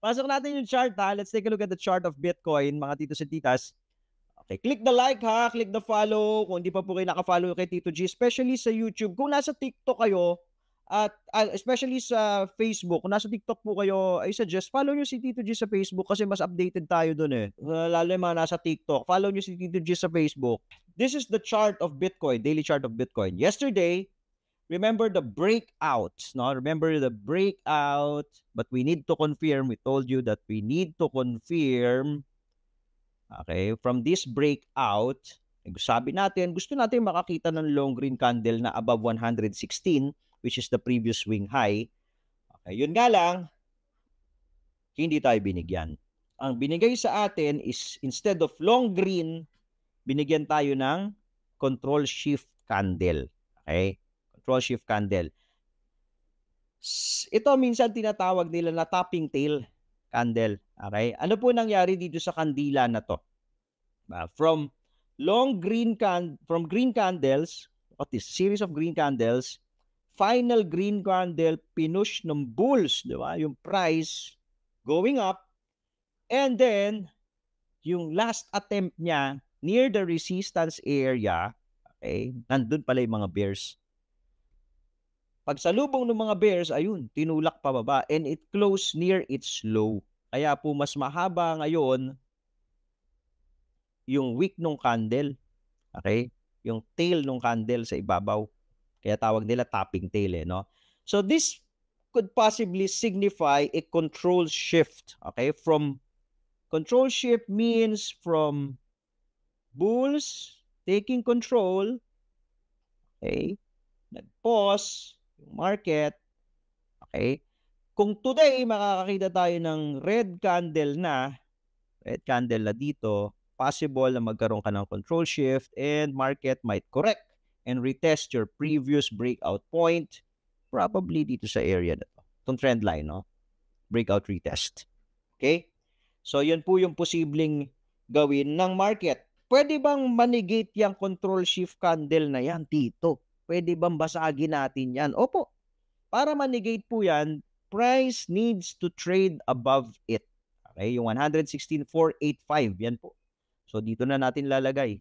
Pasok natin yung chart ha. Let's take a look at the chart of Bitcoin, mga titos at titas. Okay, click the like ha, click the follow kung hindi pa po kayo naka-follow kay Tito G, especially sa YouTube. Kung nasa TikTok kayo at especially sa Facebook, kung nasa TikTok po kayo, I suggest follow nyo si Tito G sa Facebook kasi mas updated tayo dun eh. Lalo yung mga nasa TikTok, follow nyo si Tito G sa Facebook. This is the chart of Bitcoin, daily chart of Bitcoin. Yesterday, remember the breakouts, no? Remember the breakout, but we need to confirm. We told you that we need to confirm. Okay, from this breakout, sabi natin, gusto natin makakita ng long green candle na above 116, which is the previous swing high. Okay, yun nga lang, hindi tayo binigyan. Ang binigay sa atin is, instead of long green, binigyan tayo ng control shift candle. Okay, control shift candle. Ito minsan tinatawag nila na topping tail candle. Okay, ano po nangyari dito sa kandila na to? From green candles, at this series of green candles, final green candle pinush ng bulls, di ba? Yung price going up, and then yung last attempt niya near the resistance area, okay, nandun pala yung mga bears. Pagsalubong ng mga bears, ayun, tinulak pababa and it closed near its low. Kaya po mas mahaba ngayon yung wick ng candle. Okay? Yung tail ng candle sa ibabaw. Kaya tawag nila topping tail eh, no? So this could possibly signify a control shift. Okay? From control shift means from bulls taking control, okay? Nag-pause yung market. Okay? Kung today makakakita tayo ng red candle na dito, possible na magkaroon ka ng control shift and market might correct and retest your previous breakout point, probably dito sa area na to. Itong trend line, no? Breakout retest. Okay? So, yun po yung posibleng gawin ng market. Pwede bang manigate yung control shift candle na yan, Tito? Pwede bang basagin natin yan? Opo. Para manigate po yan, price needs to trade above it. Okay? Yung 116,485, yan po. So, dito na natin lalagay.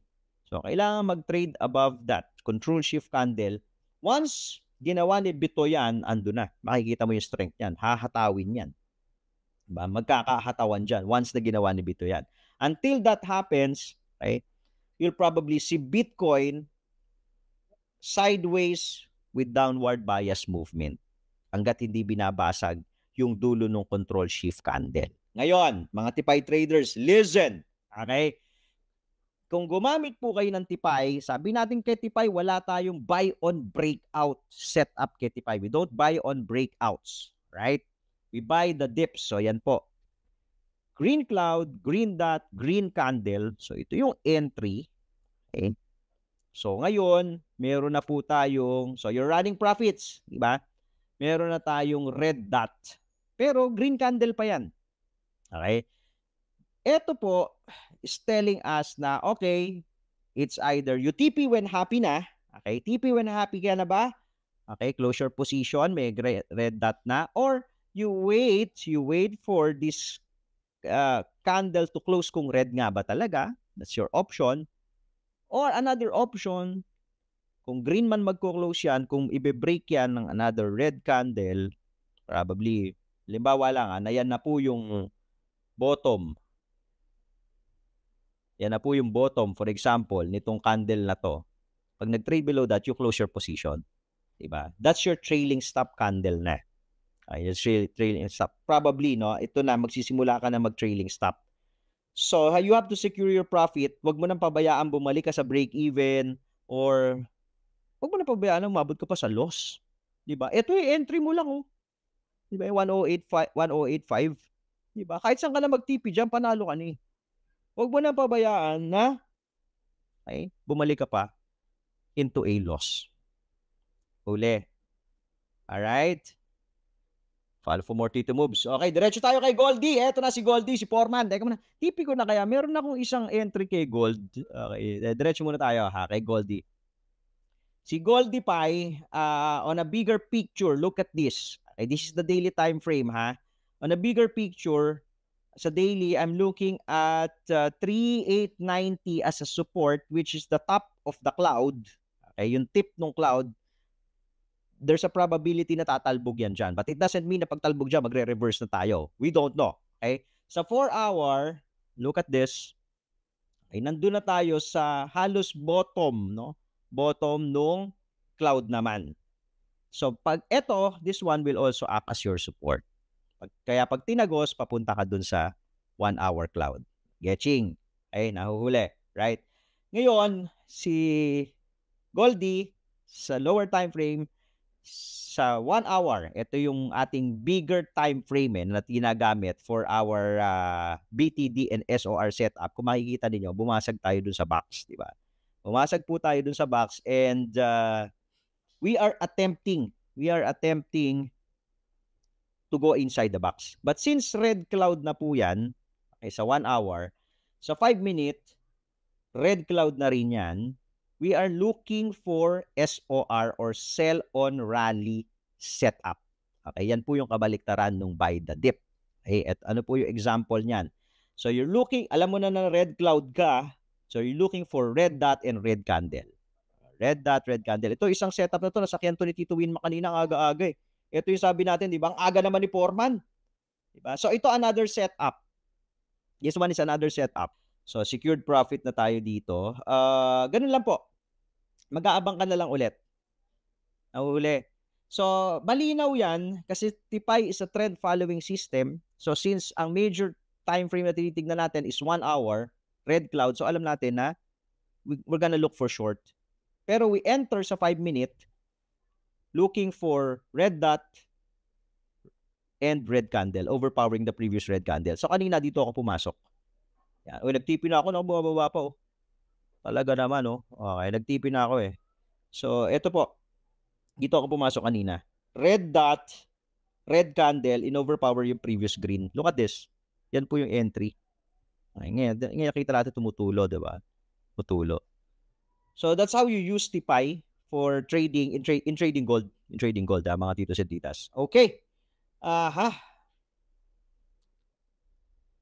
So, kailangan mag-trade above that control shift candle. Once ginawa ni Bito yan, ando na. Makikita mo yung strength yan. Hahatawin yan. Diba? Magkakahatawan dyan once na ginawa ni Bito yan. Until that happens, okay, you'll probably see Bitcoin sideways with downward bias movement hanggat hindi binabasag yung dulo ng control shift candle. Ngayon, mga tipay traders, listen. Okay? Kung gumamit po kayo ng tipay, sabi natin kay tipay, wala tayong buy on breakout setup kay tipay. We don't buy on breakouts, right? We buy the dips. So, yan po. Green cloud, green dot, green candle. So, ito yung entry. Okay? So, ngayon, meron na po tayong, so you're running profits, di ba? Meron na tayong red dot. Pero green candle pa yan. Okay? Ito po is telling us na, okay, it's either you TP when happy na. Okay, TP when happy ka na ba? Okay, close your position, may red dot na. Or you wait for this candle to close kung red nga ba talaga. That's your option. Or another option, kung green man magko-close yan, kung ibe-break yan ng another red candle, probably, halimbawa lang, na yan na po yung bottom. Yan na po yung bottom, for example, nitong candle na to. Pag nag-trade below that, you close your position. Diba? That's your trailing stop candle na. Yung trailing stop. Probably, no? Ito na, magsisimula ka na mag-trailing stop. So, you have to secure your profit. Huwag mo nang pabayaan bumalik ka sa break-even or huwag mo nang pabayaan na umabot ka pa sa loss. Diba? Ito yung entry mo lang, oh. Diba? 108.5. Diba? Kahit saan ka na mag-TP dyan, panalo ka na eh. Huwag mo nang pabayaan na bumalik ka pa into a loss. Huli. Alright? Follow for more Tito Moves. Okay, diretso tayo kay Goldie. Eto na si Goldie, si Foreman. Teka muna, tipi ko na kaya. Meron akong isang entry kay Gold. Okay, diretso muna tayo ha, kay Goldie. Si Goldie Pai, on a bigger picture, look at this. Okay, this is the daily time frame ha. On a bigger picture, sa daily, I'm looking at 3,890 as a support, which is the top of the cloud. Okay, yung tip ng cloud, there's a probability na tatalbog yan dyan. But it doesn't mean na pagtalbog dyan, magre-reverse na tayo. We don't know. Okay? Sa 4-hour, look at this. Okay, nandun na tayo sa halos bottom, no? Bottom nung cloud naman. So, pag ito, this one will also act as your support. Kaya pag tinagos, papunta ka dun sa 1-hour cloud. Getching. Ay, nahuhuli. Right? Ngayon, si Goldie, sa lower time frame, sa 1 hour, ito yung ating bigger time frame na ginagamit for our BTD and SOR setup. Kung makikita niyo, bumasag tayo dun sa box, di ba? Bumasag po tayo dun sa box and we are attempting to go inside the box. But since red cloud na po yan, okay, sa 1 hour, sa 5 minute, red cloud na rin yan, we are looking for SOR or sell on rally setup. Okay, yan po yung kabaliktaran nung buy the dip. Okay, at ano po yung example niyan? So you're looking, alam mo na red cloud ka, so you're looking for red dot and red candle. Red dot, red candle. Ito isang setup na to, nasakyan to ni Tito Winma kanina aga-aga eh. Ito yung sabi natin, di ba? Ang aga naman ni Foreman. Di ba? So ito another setup. This one is another setup. So secured profit na tayo dito. Ganun lang po. Mag-aabang ka na lang ulit. Nahuli. So, malinaw yan kasi TIPI is a trend following system. So, since ang major time frame na tinitignan natin is 1 hour, red cloud, so alam natin na we're gonna look for short. Pero we enter sa 5 minute looking for red dot and red candle, overpowering the previous red candle. So, kanina dito ako pumasok. Yan. Nagtipi na ako, bumababa pa oh. Talaga naman oh. Okay, nagtipi na ako eh. So, ito po. Dito ako pumasok kanina. Red dot, red candle, in-overpower yung previous green. Look at this. Yan po yung entry. Okay, ngayon kita natin tumutulo, diba? Tumutulo. So, that's how you use TIPI for trading, in trading gold. In trading gold, mga titos and titas. Okay.